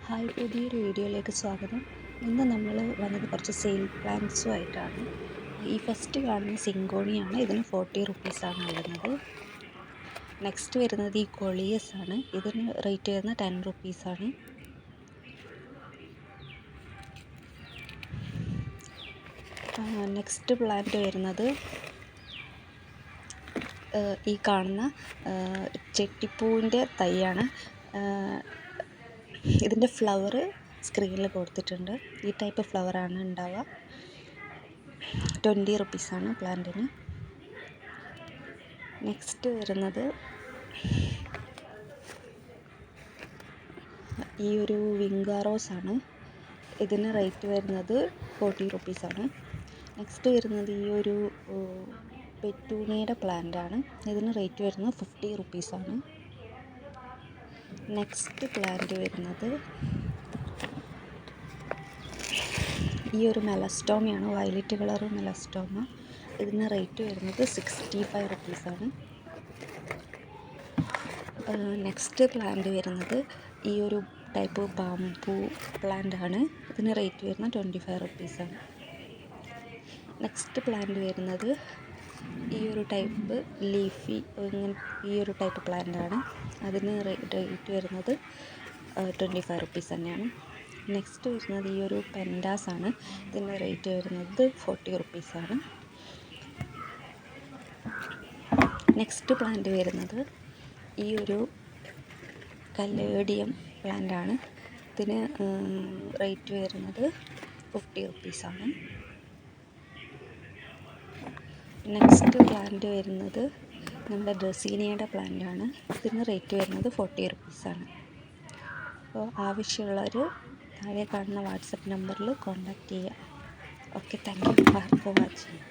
Hi, പുതിയൊരു വീഡിയോയിലേക്ക് സ്വാഗതം. ഇന്ന് നമ്മൾ വന്നത് കുറച്ച് സെയിൽ പ്ലാൻസുമായിട്ടാണ്. ഈ ഫസ്റ്റ് കാണുന്ന സിങ്കോണിയാണ്. ഇതിന് 40 റുപ്പീസാണ് വരുന്നത്. നെക്സ്റ്റ് വരുന്നത് ഈ കൊളിയസ് ആണ്. ഇതിന് റേറ്റ് വരുന്നത് 10 റുപ്പീസാണ്. നെക്സ്റ്റ് പ്ലാന്റ് വരുന്നത് ഈ കാണുന്ന ചെട്ടിപ്പൂവിൻ്റെ തൈയാണ്. ഇതിൻ്റെ ഫ്ലവർ സ്ക്രീനിൽ കൊടുത്തിട്ടുണ്ട്. ഈ ടൈപ്പ് ഫ്ലവറാണ് ഉണ്ടാവുക. 20 റുപ്പീസാണ് പ്ലാന്റിന്. നെക്സ്റ്റ് വരുന്നത് ഈ ഒരു വിങ്കാറോസാണ്. ഇതിന് റേറ്റ് വരുന്നത് 40 റുപ്പീസാണ്. നെക്സ്റ്റ് വരുന്നത് ഈ ഒരു പെറ്റൂണിയുടെ പ്ലാന്റാണ്. ഇതിന് റേറ്റ് വരുന്നത് 50 റുപ്പീസാണ്. നെക്സ്റ്റ് പ്ലാന്റ് വരുന്നത് ഈ ഒരു മെലസ്റ്റോമയാണ്. Violet colour melastoma. ഇതിന് റേറ്റ് വരുന്നത് 65 റുപ്പീസാണ്. നെക്സ്റ്റ് പ്ലാന്റ് വരുന്നത് ഈ ഒരു ടൈപ്പ് ബാംബൂ പ്ലാന്റ് ആണ്. ഇതിന് റേറ്റ് വരുന്നത് 25 റുപ്പീസാണ്. നെക്സ്റ്റ് പ്ലാന്റ് വരുന്നത് ഈ ഒരു ടൈപ്പ് ലീഫി ഈ ഒരു ടൈപ്പ് പ്ലാന്റ് ആണ്. അതിന് റേറ്റ് വരുന്നത് 25 റുപ്പീസ് തന്നെയാണ്. നെക്സ്റ്റ് വരുന്നത് ഈ ഒരു പെൻഡാസ് ആണ്. ഇതിൻ്റെ റേറ്റ് വരുന്നത് 40 റുപ്പീസാണ്. നെക്സ്റ്റ് പ്ലാന്റ് വരുന്നത് ഈ ഒരു കലേഡിയം പ്ലാന്റ് ആണ്. ഇതിന് റേറ്റ് വരുന്നത് 50 റുപ്പീസാണ്. നെക്സ്റ്റ് പ്ലാന്റ് വരുന്നത് നമ്മുടെ ഡ്രസീനിയയുടെ പ്ലാന്റ് ആണ്. ഇതിന് റേറ്റ് വരുന്നത് 40 റുപ്പീസാണ്. അപ്പോൾ ആവശ്യമുള്ളവർ താഴെ കാണുന്ന വാട്സപ്പ് നമ്പറിൽ കോൺടാക്റ്റ് ചെയ്യുക. Okay, thank you for watching.